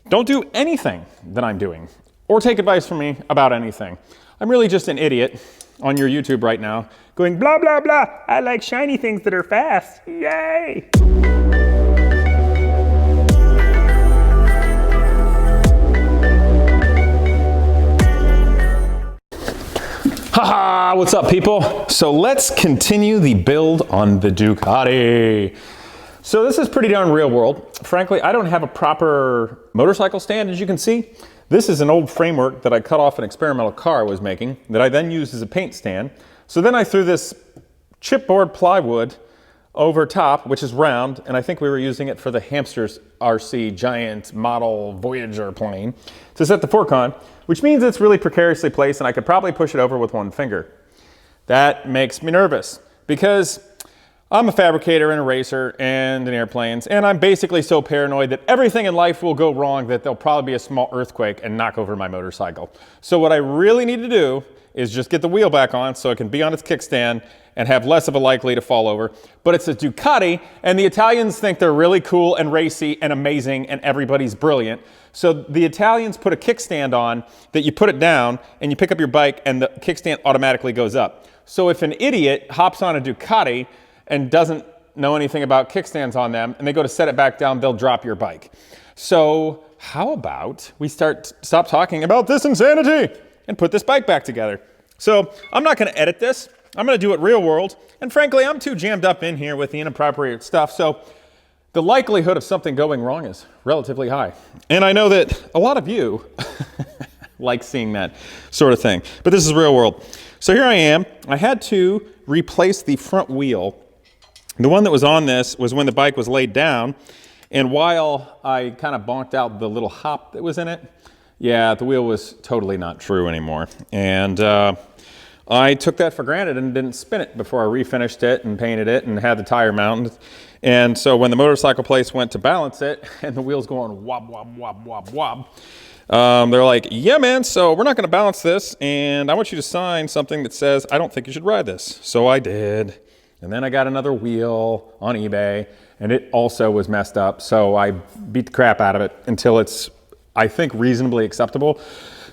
Don't do anything that I'm doing or take advice from me about anything. I'm really just an idiot on your YouTube right now going blah, blah, blah. I like shiny things that are fast. Yay. Haha, what's up people? So let's continue the build on the Ducati. So this is pretty darn real world. Frankly, I don't have a proper motorcycle stand, as you can see. This is an old framework that I cut off an experimental car I was making that I then used as a paint stand. So then I threw this chipboard plywood over top, which is round, and I think we were using it for the Hamsters RC giant model Voyager plane to set the fork on, which means it's really precariously placed and I could probably push it over with one finger. That makes me nervous because I'm a fabricator and a racer and in airplanes, and I'm basically so paranoid that everything in life will go wrong that there'll probably be a small earthquake and knock over my motorcycle. So what I really need to do is just get the wheel back on so it can be on its kickstand and have less of a likely to fall over. But it's a Ducati, and the Italians think they're really cool and racy and amazing and everybody's brilliant. So the Italians put a kickstand on that you put it down and you pick up your bike and the kickstand automatically goes up. So if an idiot hops on a Ducati and doesn't know anything about kickstands on them, and they go to set it back down, they'll drop your bike. So how about we stop talking about this insanity and put this bike back together? So I'm not gonna edit this. I'm gonna do it real world. And frankly, I'm too jammed up in here with the inappropriate stuff. So the likelihood of something going wrong is relatively high. And I know that a lot of you like seeing that sort of thing, but this is real world. So here I am. I had to replace the front wheel. The one that was on this was when the bike was laid down, and while I kind of bonked out the little hop that was in it, yeah, the wheel was totally not true anymore. And I took that for granted and didn't spin it before I refinished it and painted it and had the tire mounted. And so when the motorcycle place went to balance it and the wheel's going wob, wob, wob, wob, wob, they're like, yeah, man, so we're not going to balance this, and I want you to sign something that says, I don't think you should ride this. So I did. And then I got another wheel on eBay, and it also was messed up. So I beat the crap out of it until it's, I think, reasonably acceptable.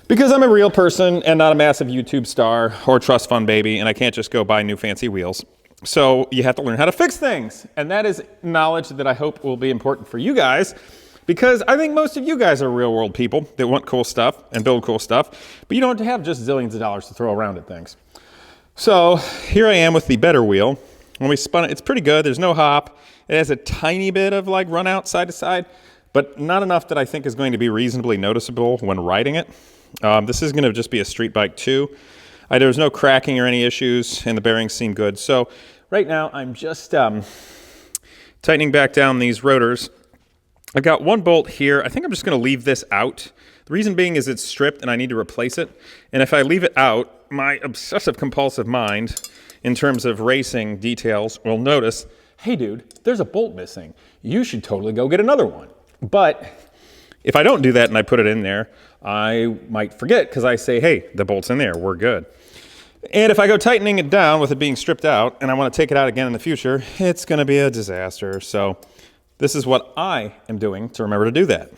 Because I'm a real person and not a massive YouTube star or trust fund baby, and I can't just go buy new fancy wheels. So you have to learn how to fix things. And that is knowledge that I hope will be important for you guys, because I think most of you guys are real world people that want cool stuff and build cool stuff, but you don't have to have just zillions of dollars to throw around at things. So here I am with the better wheel. When we spun it, it's pretty good. There's no hop. It has a tiny bit of like run out side to side, but not enough that I think is going to be reasonably noticeable when riding it. This is going to just be a street bike too. There was no cracking or any issues, and the bearings seem good. So right now I'm just tightening back down these rotors. I've got one bolt here. I think I'm just going to leave this out. The reason being is it's stripped and I need to replace it. And if I leave it out, my obsessive compulsive mind in terms of racing details will notice, hey dude, there's a bolt missing. You should totally go get another one. But if I don't do that and I put it in there, I might forget because I say, hey, the bolt's in there, we're good. And if I go tightening it down with it being stripped out and I want to take it out again in the future, it's going to be a disaster. So this is what I am doing to remember to do that.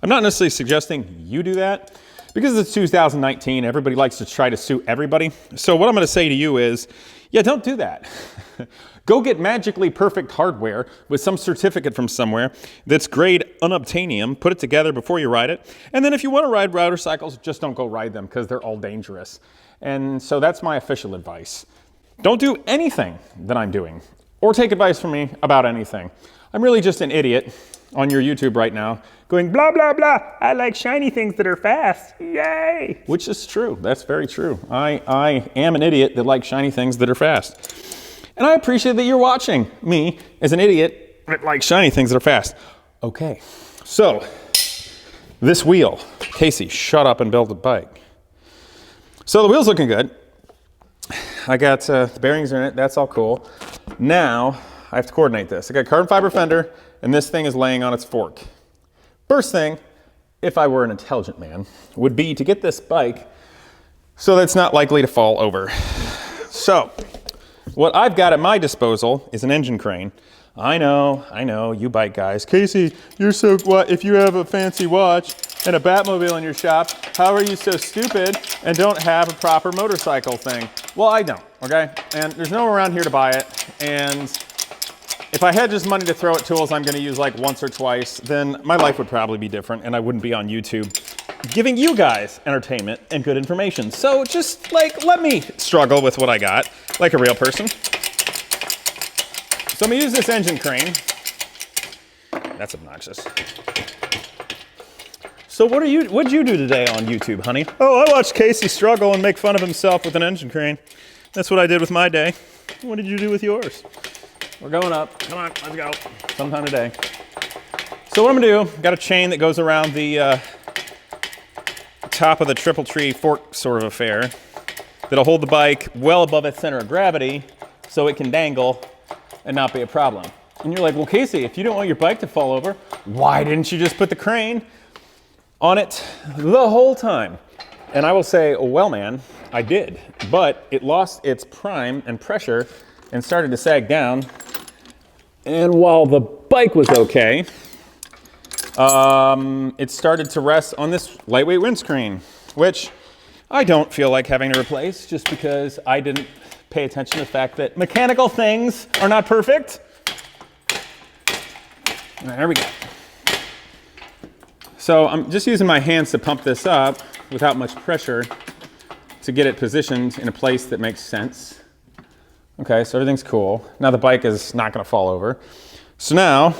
I'm not necessarily suggesting you do that because it's 2019. Everybody likes to try to sue everybody. So what I'm going to say to you is, yeah, don't do that. Go get magically perfect hardware with some certificate from somewhere that's grade unobtainium. Put it together before you ride it. And then if you want to ride motorcycles, just don't go ride them because they're all dangerous. And so that's my official advice. Don't do anything that I'm doing or take advice from me about anything. I'm really just an idiot on your YouTube right now going blah, blah, blah. I like shiny things that are fast. Yay. Which is true. That's very true. I am an idiot that likes shiny things that are fast. And I appreciate that you're watching me as an idiot that likes shiny things that are fast. Okay. So this wheel, Casey, shut up and build a bike. So the wheel's looking good. I got the bearings in it. That's all cool. Now I have to coordinate this. I got carbon fiber fender, and this thing is laying on its fork. First thing, if I were an intelligent man, would be to get this bike so that it's not likely to fall over. So what I've got at my disposal is an engine crane. I know, you bike guys. Casey, you're so, what, if you have a fancy watch and a Batmobile in your shop, how are you so stupid and don't have a proper motorcycle thing? Well, I don't, okay? And there's no one around here to buy it. And if I had just money to throw at tools I'm gonna use like once or twice, then my life would probably be different and I wouldn't be on YouTube giving you guys entertainment and good information. So just like, let me struggle with what I got, like a real person. So I'm gonna use this engine crane. That's obnoxious. So what'd you do today on YouTube, honey? Oh, I watched Casey struggle and make fun of himself with an engine crane. That's what I did with my day. What did you do with yours? We're going up. Come on, let's go. Sometime today. So what I'm gonna do, got a chain that goes around the top of the triple tree fork sort of affair that'll hold the bike well above its center of gravity so it can dangle and not be a problem. And you're like, well, Casey, if you don't want your bike to fall over, why didn't you just put the crane on it the whole time? And I will say, well, man, I did, but it lost its prime and pressure and started to sag down. And while the bike was okay, it started to rest on this lightweight windscreen, which I don't feel like having to replace just because I didn't pay attention to the fact that mechanical things are not perfect. All right, there we go. So I'm just using my hands to pump this up without much pressure to get it positioned in a place that makes sense. Okay, so everything's cool. Now the bike is not gonna fall over. So now,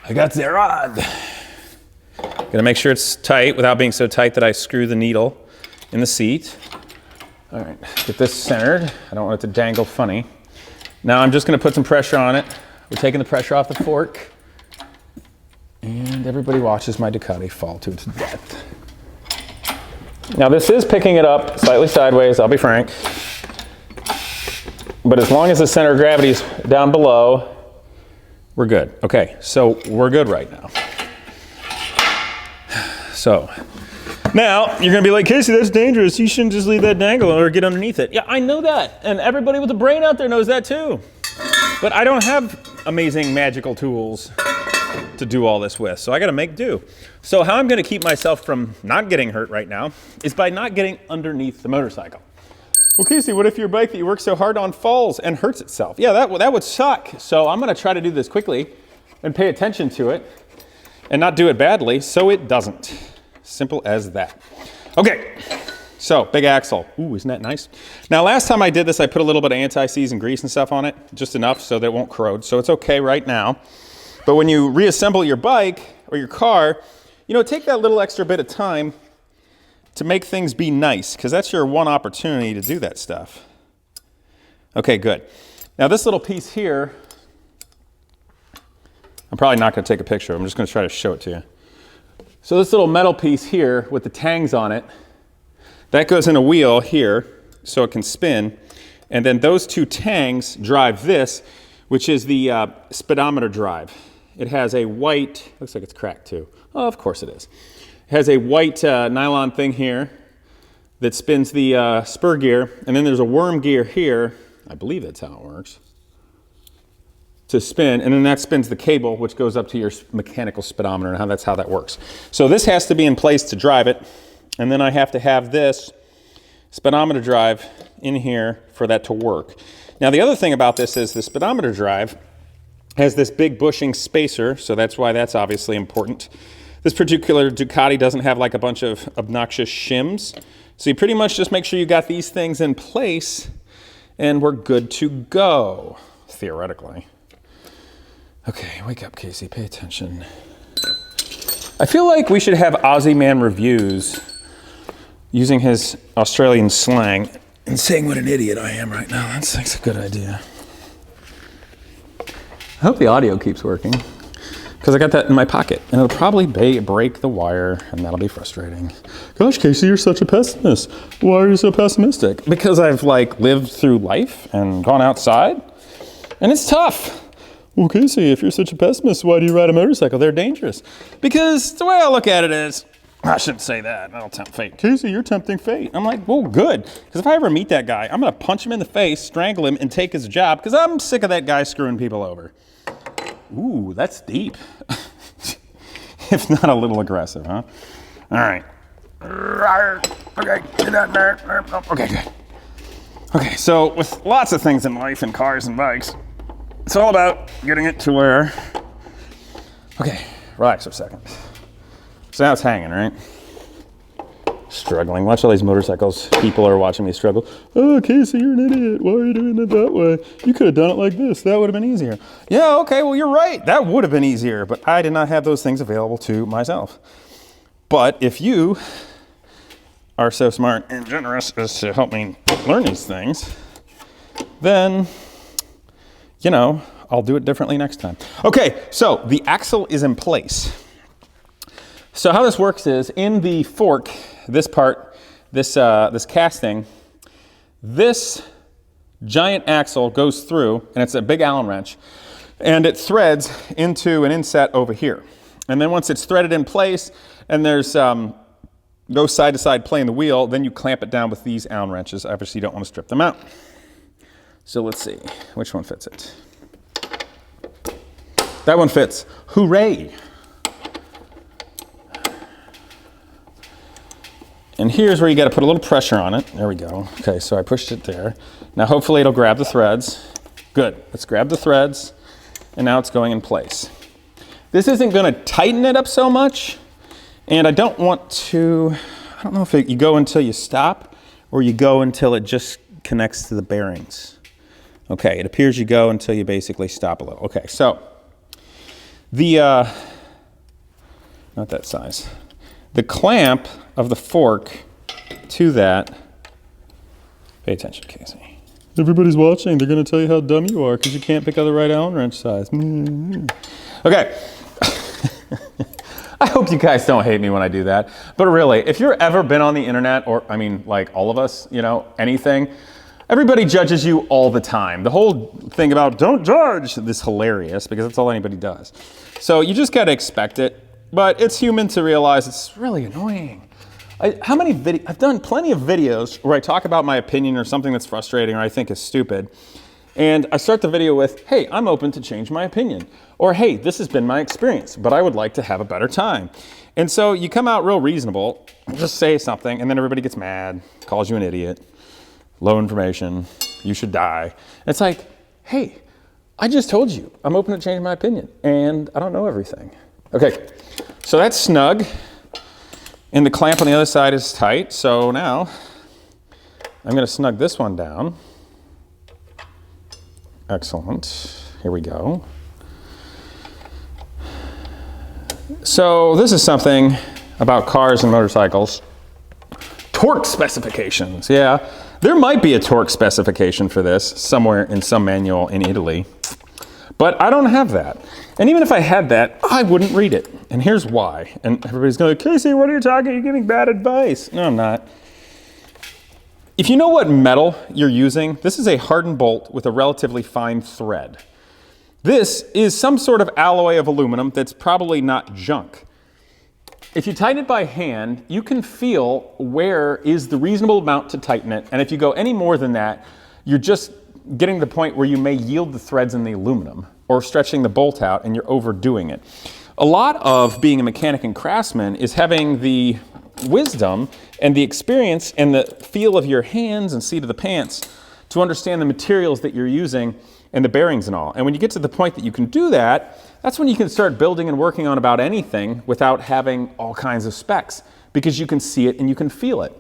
I got the rod. Gonna make sure it's tight without being so tight that I screw the needle in the seat. All right, get this centered. I don't want it to dangle funny. Now I'm just gonna put some pressure on it. We're taking the pressure off the fork. And everybody watches my Ducati fall to its death. Now this is picking it up slightly sideways, I'll be frank. But as long as the center of gravity is down below, we're good. Okay, so we're good right now. So now you're gonna be like, Casey, that's dangerous. You shouldn't just leave that dangle or get underneath it. Yeah, I know that. And everybody with a brain out there knows that too. But I don't have amazing magical tools to do all this with, so I gotta make do. So how I'm gonna keep myself from not getting hurt right now is by not getting underneath the motorcycle. Well, Casey, what if your bike that you work so hard on falls and hurts itself? Yeah, that would suck. So I'm gonna try to do this quickly and pay attention to it and not do it badly so it doesn't. Simple as that. Okay, so big axle. Ooh, isn't that nice? Now, last time I did this, I put a little bit of anti-seize and grease and stuff on it, just enough so that it won't corrode. So it's okay right now. But when you reassemble your bike or your car, you know, take that little extra bit of time to make things be nice, because that's your one opportunity to do that stuff. Okay, good. Now this little piece here, I'm probably not gonna take a picture. I'm just gonna try to show it to you. So this little metal piece here with the tangs on it, that goes in a wheel here so it can spin. And then those two tangs drive this, which is the speedometer drive. It has a white, looks like it's cracked too. Oh, of course it is. It has a white nylon thing here that spins the spur gear, and then there's a worm gear here, I believe that's how it works, to spin, and then that spins the cable, which goes up to your mechanical speedometer, and that's how that works. So this has to be in place to drive it, and then I have to have this speedometer drive in here for that to work. Now the other thing about this is the speedometer drive has this big bushing spacer, so that's why that's obviously important. This particular Ducati doesn't have like a bunch of obnoxious shims. So you pretty much just make sure you got these things in place and we're good to go, theoretically. Okay, wake up, Casey, pay attention. I feel like we should have Aussie Man reviews using his Australian slang and saying what an idiot I am right now. That's a good idea. I hope the audio keeps working, because I got that in my pocket, and it'll probably break the wire, and that'll be frustrating. Gosh, Casey, you're such a pessimist. Why are you so pessimistic? Because I've like lived through life and gone outside, and it's tough. Well, Casey, if you're such a pessimist, why do you ride a motorcycle? They're dangerous. Because the way I look at it is, I shouldn't say that. That'll tempt fate. Casey, you're tempting fate. I'm like, well, good. Because if I ever meet that guy, I'm going to punch him in the face, strangle him, and take his job because I'm sick of that guy screwing people over. Ooh, that's deep. If not a little aggressive, huh? All right. Okay, get that there. Okay, good. Okay, so with lots of things in life and cars and bikes, it's all about getting it to where... Okay, relax for a second. So now it's hanging, right? Struggling. Watch all these motorcycles. People are watching me struggle. Oh, Casey, you're an idiot. Why are you doing it that way? You could have done it like this. That would have been easier. Yeah, okay, well, you're right. That would have been easier, but I did not have those things available to myself. But if you are so smart and generous as to help me learn these things, then, you know, I'll do it differently next time. Okay, so the axle is in place. So how this works is in the fork, this part, this casting, this giant axle goes through, and it's a big Allen wrench, and it threads into an inset over here. And then once it's threaded in place, and there's goes side to side playing the wheel, then you clamp it down with these Allen wrenches. Obviously, you don't want to strip them out. So let's see, which one fits it? That one fits. Hooray! And here's where you got to put a little pressure on it. There we go. Okay, so I pushed it there. Now hopefully it'll grab the threads. Good. Let's grab the threads, and now it's going in place. This isn't going to tighten it up so much, and I don't want to, I don't know if you go until you stop or you go until it just connects to the bearings. Okay, it appears you go until you basically stop a little. Okay, so the, not that size. The clamp of the fork to that, pay attention, Casey. Everybody's watching. They're going to tell you how dumb you are because you can't pick out the right Allen wrench size. Okay. I hope you guys don't hate me when I do that. But really, if you've ever been on the internet, or I mean, like all of us, you know, anything, everybody judges you all the time. The whole thing about don't judge is hilarious because that's all anybody does. So you just got to expect it. But it's human to realize it's really annoying. I've done plenty of videos where I talk about my opinion or something that's frustrating or I think is stupid. And I start the video with, hey, I'm open to change my opinion. Or, hey, this has been my experience, but I would like to have a better time. And so you come out real reasonable, just say something, and then everybody gets mad, calls you an idiot, low information, you should die. It's like, hey, I just told you I'm open to change my opinion, and I don't know everything. Okay, so that's snug, and the clamp on the other side is tight, so now I'm going to snug this one down. Excellent. Here we go. So this is something about cars and motorcycles. Torque specifications. Yeah, there might be a torque specification for this somewhere in some manual in Italy, but I don't have that. And even if I had that, I wouldn't read it. And here's why. And everybody's going, Casey, what are you talking? You're giving bad advice. No, I'm not. If you know what metal you're using, this is a hardened bolt with a relatively fine thread. This is some sort of alloy of aluminum that's probably not junk. If you tighten it by hand, you can feel where is the reasonable amount to tighten it. And if you go any more than that, you're just getting to the point where you may yield the threads in the aluminum or stretching the bolt out and you're overdoing it. A lot of being a mechanic and craftsman is having the wisdom and the experience and the feel of your hands and seat of the pants to understand the materials that you're using and the bearings and all. And when you get to the point that you can do that, that's when you can start building and working on about anything without having all kinds of specs, because you can see it and you can feel it.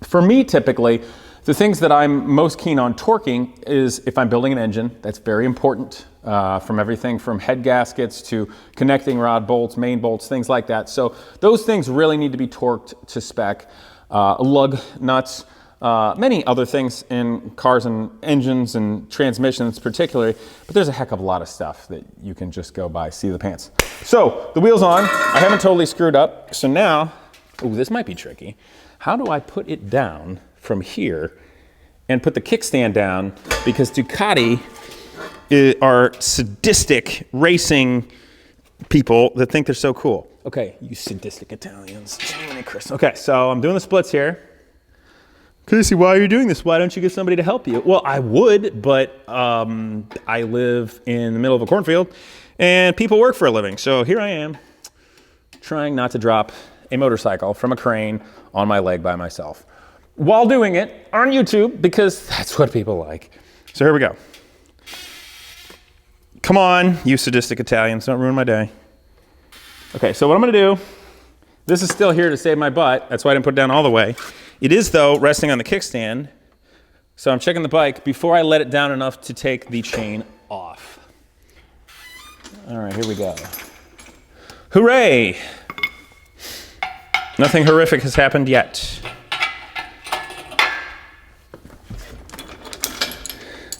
For me, typically, the things that I'm most keen on torquing is if I'm building an engine. That's very important, from everything from head gaskets to connecting rod bolts, main bolts, things like that. So those things really need to be torqued to spec. Lug nuts, many other things in cars and engines and transmissions particularly, but there's a heck of a lot of stuff that you can just go by, see the pants. So the wheel's on. I haven't totally screwed up. So now, ooh, this might be tricky. How do I put it down from here and put the kickstand down, because Ducati are sadistic racing people that think they're so cool. Okay, you sadistic Italians. Jiminy Christmas. Okay, so I'm doing the splits here. Casey, why are you doing this? Why don't you get somebody to help you? Well, I would, but I live in the middle of a cornfield and people work for a living. So here I am trying not to drop a motorcycle from a crane on my leg by myself while doing it on YouTube because that's what people like. So here we go. Come on, you sadistic Italians, don't ruin my day. Okay, so what I'm gonna do, this is still here to save my butt. That's why I didn't put it down all the way. It is, though, resting on the kickstand. So I'm checking the bike before I let it down enough to take the chain off. All right, here we go. Hooray! Nothing horrific has happened yet.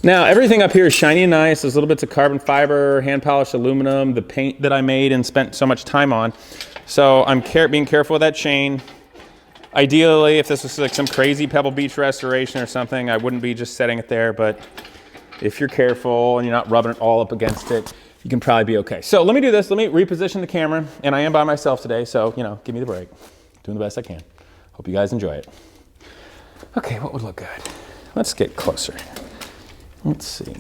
Now, everything up here is shiny and nice. There's little bits of carbon fiber, hand-polished aluminum, the paint that I made and spent so much time on. So I'm being careful with that chain. Ideally, if this was like some crazy Pebble Beach restoration or something, I wouldn't be just setting it there. But if you're careful and you're not rubbing it all up against it, you can probably be okay. So let me do this. Let me reposition the camera. And I am by myself today, so, you know, give me the break. Doing the best I can. Hope you guys enjoy it. Okay, what would look good? Let's get closer. Let's see.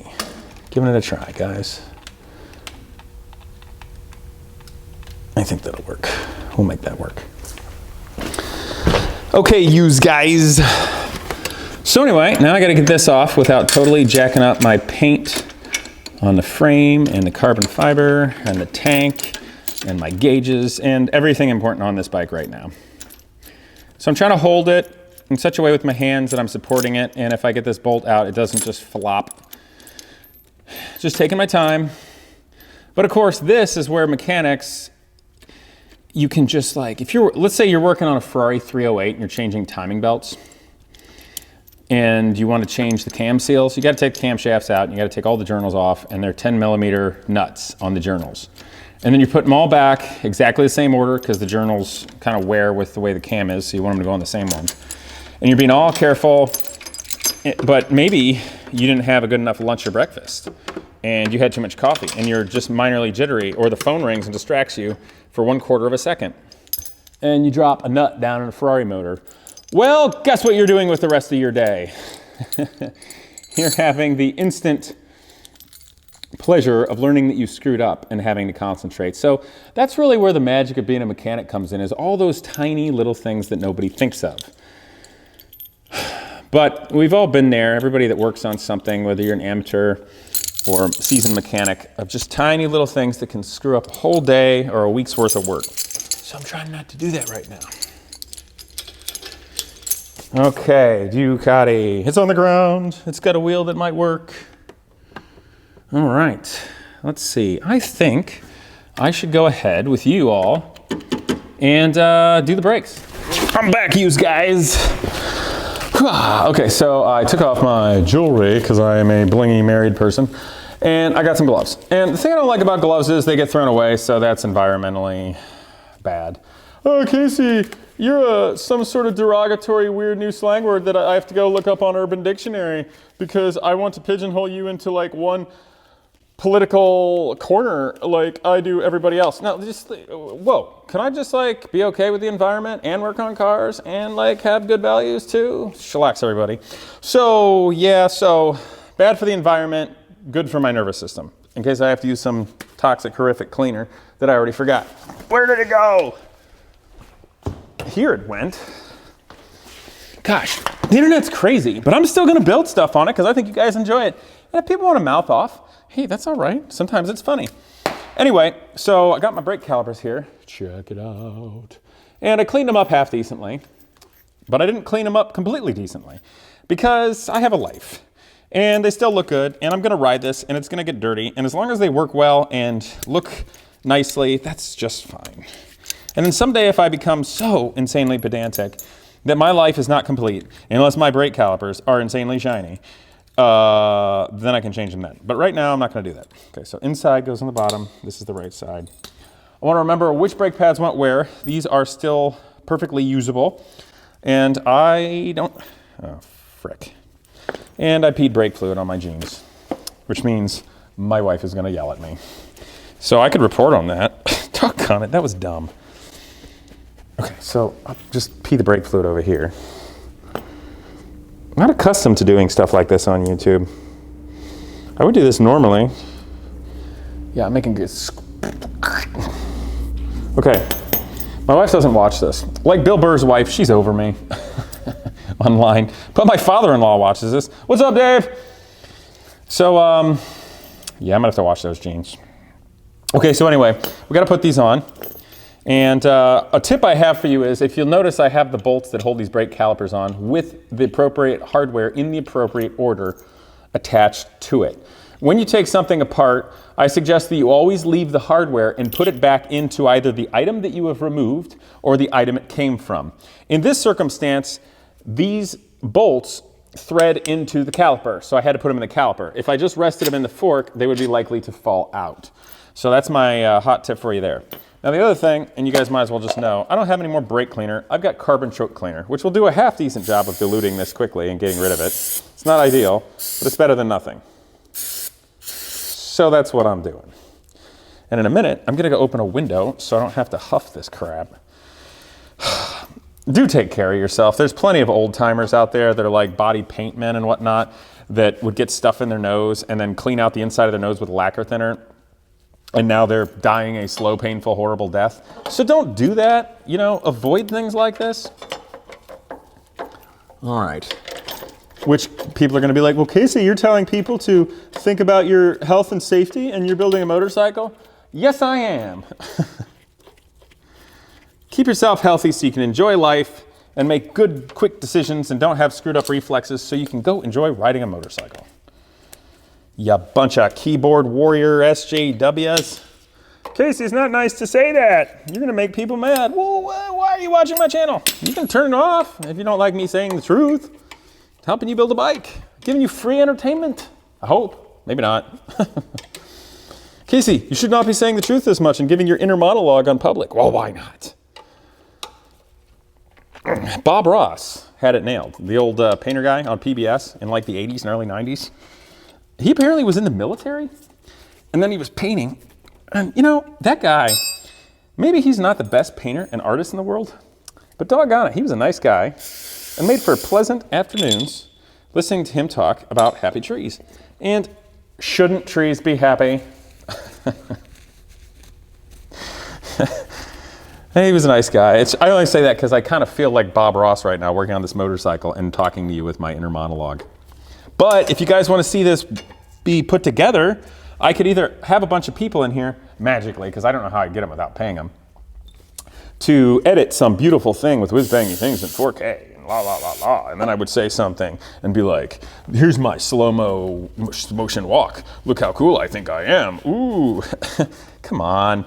Giving it a try, guys. I think that'll work. We'll make that work. Okay, yous guys. So anyway, now I gotta get this off without totally jacking up my paint on the frame and the carbon fiber and the tank and my gauges and everything important on this bike right now. So I'm trying to hold it in such a way with my hands that I'm supporting it, and if I get this bolt out, it doesn't just flop. Just taking my time. But of course, this is where mechanics, you can just like, if you're, let's say you're working on a Ferrari 308 and you're changing timing belts and you want to change the cam seals, you got to take the camshafts out and you got to take all the journals off, and they're 10mm nuts on the journals. And then you put them all back exactly the same order because the journals kind of wear with the way the cam is, so you want them to go on the same one. And you're being all careful, but maybe you didn't have a good enough lunch or breakfast and you had too much coffee and you're just minorly jittery, or the phone rings and distracts you for 1/4 of a second and you drop a nut down in a Ferrari motor. Well, guess what you're doing with the rest of your day? You're having the instant pleasure of learning that you screwed up and having to concentrate. So that's really where the magic of being a mechanic comes in, is all those tiny little things that nobody thinks of. But we've all been there, everybody that works on something, whether you're an amateur or seasoned mechanic, of just tiny little things that can screw up a whole day or a week's worth of work. So I'm trying not to do that right now. Okay, Ducati. It's on the ground. It's got a wheel that might work. All right, let's see. I think I should go ahead with you all and do the brakes. I'm back, yous guys. Okay, so I took off my jewelry because I am a blingy married person, and I got some gloves. And the thing I don't like about gloves is they get thrown away, so that's environmentally bad. Oh, Casey, you're some sort of derogatory weird new slang word that I have to go look up on Urban Dictionary because I want to pigeonhole you into like one political corner like I do everybody else. Now, just, whoa, can I just like be okay with the environment and work on cars and like have good values too? Chillax, everybody. So yeah, so bad for the environment, good for my nervous system, in case I have to use some toxic, horrific cleaner that I already forgot. Where did it go? Here it went. Gosh, the internet's crazy, but I'm still gonna build stuff on it because I think you guys enjoy it. And if people want to mouth off, hey, that's all right. Sometimes it's funny. Anyway, so I got my brake calipers here. Check it out. And I cleaned them up half decently, but I didn't clean them up completely decently because I have a life and they still look good, and I'm gonna ride this and it's gonna get dirty. And as long as they work well and look nicely, that's just fine. And then someday if I become so insanely pedantic that my life is not complete unless my brake calipers are insanely shiny, then I can change them then. But right now, I'm not going to do that. Okay, so inside goes on the bottom. This is the right side. I want to remember which brake pads went where. These are still perfectly usable. And I don't, oh, frick. And I peed brake fluid on my jeans, which means my wife is going to yell at me. So I could report on that. Doggone it, that was dumb. Okay, so I'll just pee the brake fluid over here. I'm not accustomed to doing stuff like this on YouTube. I would do this normally. Yeah, I'm making good. Okay, my wife doesn't watch this. Like Bill Burr's wife, she's over me online. But my father-in-law watches this. What's up, Dave? So, yeah, I'm gonna have to wash those jeans. Okay, so anyway, we gotta put these on. And a tip I have for you is, if you'll notice, I have the bolts that hold these brake calipers on with the appropriate hardware in the appropriate order attached to it. When you take something apart, I suggest that you always leave the hardware and put it back into either the item that you have removed or the item it came from. In this circumstance, these bolts thread into the caliper, so I had to put them in the caliper. If I just rested them in the fork, they would be likely to fall out. So that's my hot tip for you there. Now the other thing, and you guys might as well just know, I don't have any more brake cleaner. I've got carbon choke cleaner, which will do a half decent job of diluting this quickly and getting rid of it. It's not ideal, but it's better than nothing. So that's what I'm doing. And in a minute, I'm gonna go open a window so I don't have to huff this crap. Do take care of yourself. There's plenty of old timers out there that are like body paint men and whatnot that would get stuff in their nose and then clean out the inside of their nose with lacquer thinner. And now they're dying a slow, painful, horrible death. So don't do that, you know, avoid things like this. All right. Which people are gonna be like, well, Casey, you're telling people to think about your health and safety and you're building a motorcycle? Yes, I am. Keep yourself healthy so you can enjoy life and make good, quick decisions and don't have screwed up reflexes so you can go enjoy riding a motorcycle. You bunch of keyboard warrior SJWs. Casey, it's not nice to say that. You're gonna make people mad. Well, why are you watching my channel? You can turn it off if you don't like me saying the truth. It's helping you build a bike, giving you free entertainment. I hope, maybe not. Casey, you should not be saying the truth this much and giving your inner monologue on public. Well, why not? Bob Ross had it nailed. The old painter guy on PBS in like the 80s and early 90s. He apparently was in the military and then he was painting. And you know, that guy, maybe he's not the best painter and artist in the world, but doggone it, he was a nice guy and made for pleasant afternoons listening to him talk about happy trees. And shouldn't trees be happy? He was a nice guy. I only say that because I kind of feel like Bob Ross right now working on this motorcycle and talking to you with my inner monologue. But if you guys want to see this be put together, I could either have a bunch of people in here magically, because I don't know how I get them without paying them, to edit some beautiful thing with whiz-bangy things in 4K and la la la la, and then I would say something and be like, here's my slow-mo motion walk. Look how cool I think I am. Ooh, come on.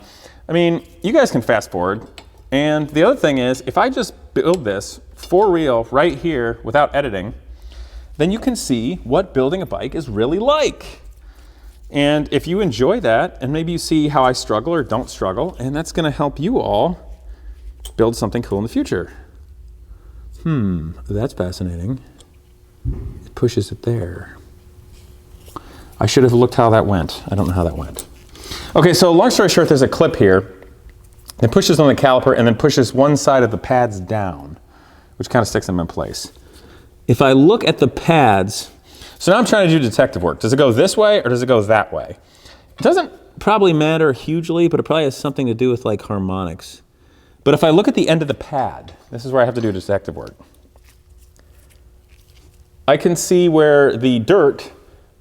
I mean, you guys can fast forward. And the other thing is, if I just build this for real right here without editing, then you can see what building a bike is really like. And if you enjoy that, and maybe you see how I struggle or don't struggle, and that's gonna help you all build something cool in the future. That's fascinating. It pushes it there. I should have looked how that went. I don't know how that went. Okay, so long story short, there's a clip here that pushes on the caliper and then pushes one side of the pads down, which kind of sticks them in place. If I look at the pads, so now I'm trying to do detective work. Does it go this way or does it go that way? It doesn't probably matter hugely, but it probably has something to do with like harmonics. But if I look at the end of the pad, this is where I have to do detective work. I can see where the dirt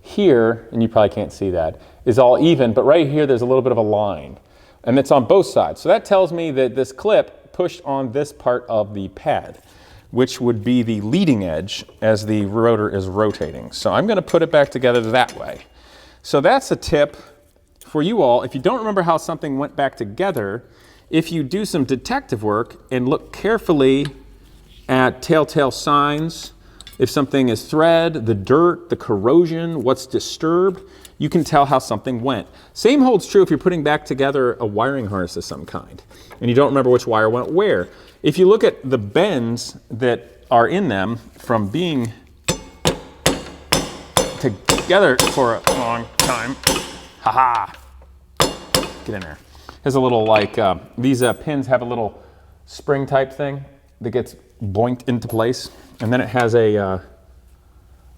here, and you probably can't see that, is all even, but right here there's a little bit of a line. And it's on both sides. So that tells me that this clip pushed on this part of the pad, which would be the leading edge as the rotor is rotating. So I'm gonna put it back together that way. So that's a tip for you all. If you don't remember how something went back together, if you do some detective work and look carefully at telltale signs, if something is thread, the dirt, the corrosion, what's disturbed, you can tell how something went. Same holds true if you're putting back together a wiring harness of some kind and you don't remember which wire went where. If you look at the bends that are in them from being together for a long time, haha, get in there. There's a little like, these pins have a little spring type thing that gets boinked into place. And then it has a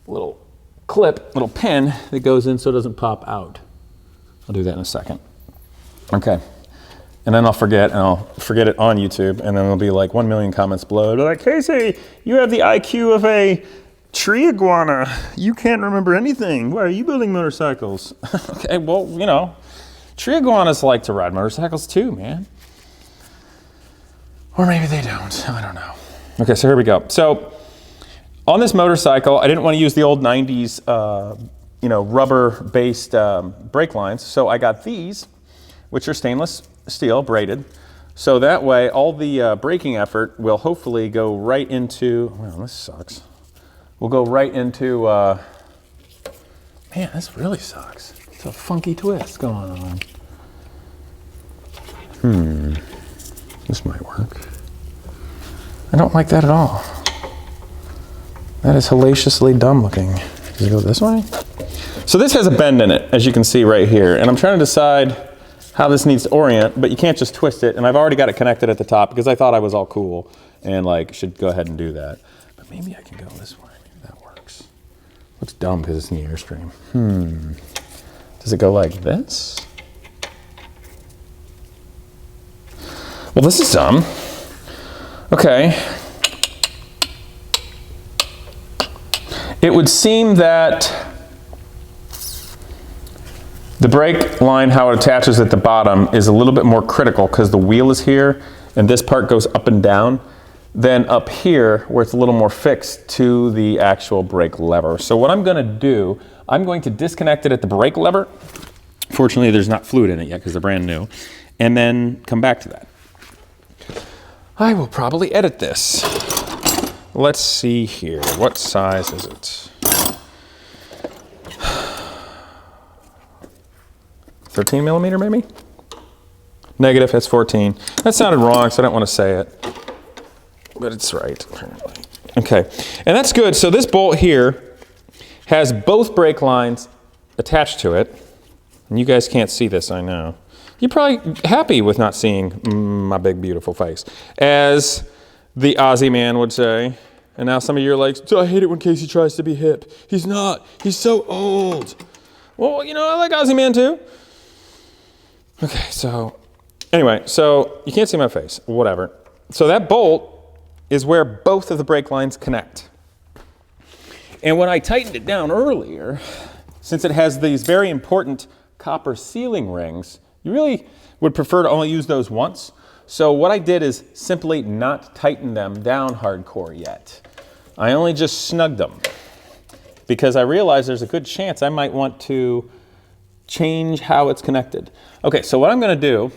little clip, little pin that goes in so it doesn't pop out. I'll do that in a second. Okay. And then I'll forget, and I'll forget it on YouTube, and then there'll be like 1 million comments below. They're like, Casey, you have the IQ of a tree iguana. You can't remember anything. Why are you building motorcycles? Okay, well, you know, tree iguanas like to ride motorcycles too, man. Or maybe they don't. I don't know. Okay, so here we go. So on this motorcycle, I didn't want to use the old 90s, rubber-based brake lines. So I got these, which are stainless steel, braided. So that way, all the braking effort will hopefully go right into, well, this sucks. We'll go right into, man, this really sucks. It's a funky twist going on. This might work. I don't like that at all. That is hellaciously dumb looking. Does it go this way? So this has a bend in it, as you can see right here. And I'm trying to decide how this needs to orient, but you can't just twist it. And I've already got it connected at the top because I thought I was all cool and like should go ahead and do that. But maybe I can go this way. Maybe that works. Looks dumb because it's in the Airstream. Does it go like this? Well, this is dumb. Okay. It would seem that the brake line, how it attaches at the bottom, is a little bit more critical because the wheel is here and this part goes up and down than up here where it's a little more fixed to the actual brake lever. So what I'm going to do, I'm going to disconnect it at the brake lever. Fortunately, there's not fluid in it yet because they're brand new. And then come back to that. I will probably edit this. Let's see here. What size is it? 13 millimeter maybe? Negative, it's 14. That sounded wrong, so I don't want to say it. But it's right, apparently. Okay, and that's good. So this bolt here has both brake lines attached to it. And you guys can't see this, I know. You're probably happy with not seeing my big, beautiful face. As the Aussie man would say. And now some of you are like, I hate it when Casey tries to be hip. He's not. He's so old. Well, you know, I like Aussie man too. Okay, so anyway, so you can't see my face, whatever. So that bolt is where both of the brake lines connect. And when I tightened it down earlier, since it has these very important copper sealing rings, you really would prefer to only use those once. So what I did is simply not tighten them down hardcore yet. I only just snugged them because I realized there's a good chance I might want to change how it's connected. Okay, so what I'm going to do,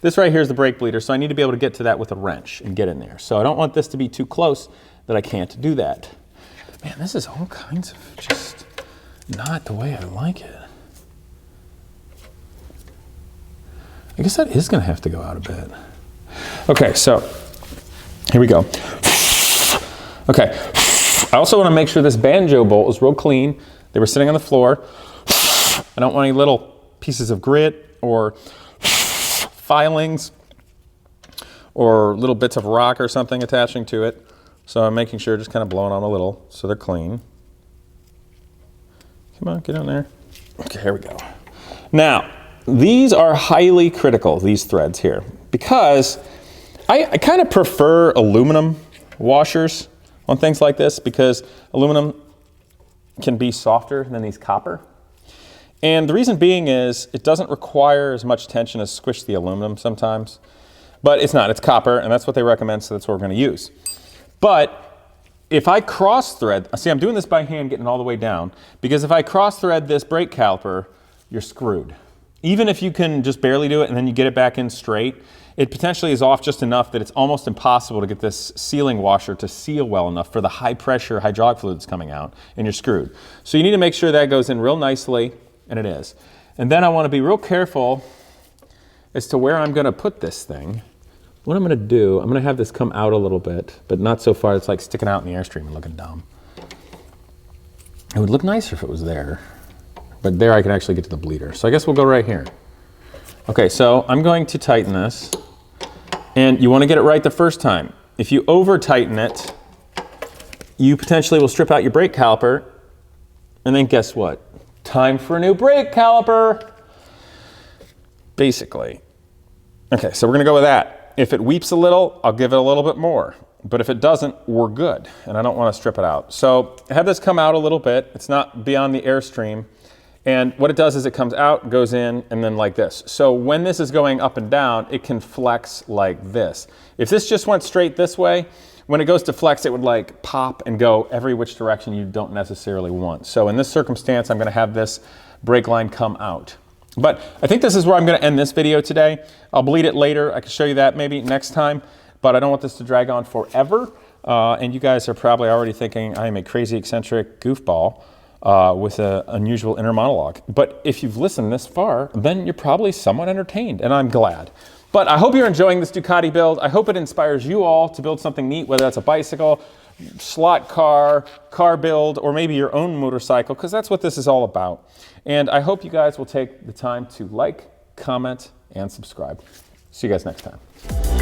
this right here is the brake bleeder, so I need to be able to get to that with a wrench and get in there. So I don't want this to be too close that I can't do that. Man, this is all kinds of just not the way I like it. I guess that is going to have to go out a bit. Okay, so here we go. Okay, I also want to make sure this banjo bolt is real clean. They were sitting on the floor. I don't want any little pieces of grit or filings or little bits of rock or something attaching to it. So I'm making sure, just kind of blowing on a little so they're clean. Come on, get in there. Okay, here we go. Now, these are highly critical, these threads here, because I kind of prefer aluminum washers on things like this because aluminum can be softer than these copper. And the reason being is it doesn't require as much tension as squish the aluminum sometimes. But it's not, it's copper, and that's what they recommend, so that's what we're going to use. But if I cross thread, see, I'm doing this by hand, getting all the way down, because if I cross thread this brake caliper, you're screwed. Even if you can just barely do it and then you get it back in straight, it potentially is off just enough that it's almost impossible to get this sealing washer to seal well enough for the high pressure hydraulic fluid that's coming out, and you're screwed. So you need to make sure that goes in real nicely, and it is. And then I want to be real careful as to where I'm going to put this thing. What I'm going to do, I'm going to have this come out a little bit, but not so far it's like sticking out in the Airstream and looking dumb. It would look nicer if it was there, but there I can actually get to the bleeder. So I guess we'll go right here. Okay, so I'm going to tighten this And you want to get it right the first time. If you over tighten it, you potentially will strip out your brake caliper, and then guess what? Time for a new brake caliper, basically. Okay, so we're gonna go with that. If it weeps a little, I'll give it a little bit more. But if it doesn't, we're good, and I don't wanna strip it out. So I have this come out a little bit. It's not beyond the airstream. And what it does is it comes out, goes in, and then like this. So when this is going up and down, it can flex like this. If this just went straight this way, when it goes to flex, it would like pop and go every which direction you don't necessarily want. So in this circumstance, I'm gonna have this brake line come out. But I think this is where I'm gonna end this video today. I'll bleed it later. I can show you that maybe next time, but I don't want this to drag on forever. And you guys are probably already thinking I am a crazy eccentric goofball with an unusual inner monologue. But if you've listened this far, then you're probably somewhat entertained, and I'm glad. But I hope you're enjoying this Ducati build. I hope it inspires you all to build something neat, whether that's a bicycle, slot car, car build, or maybe your own motorcycle, because that's what this is all about. And I hope you guys will take the time to like, comment, and subscribe. See you guys next time.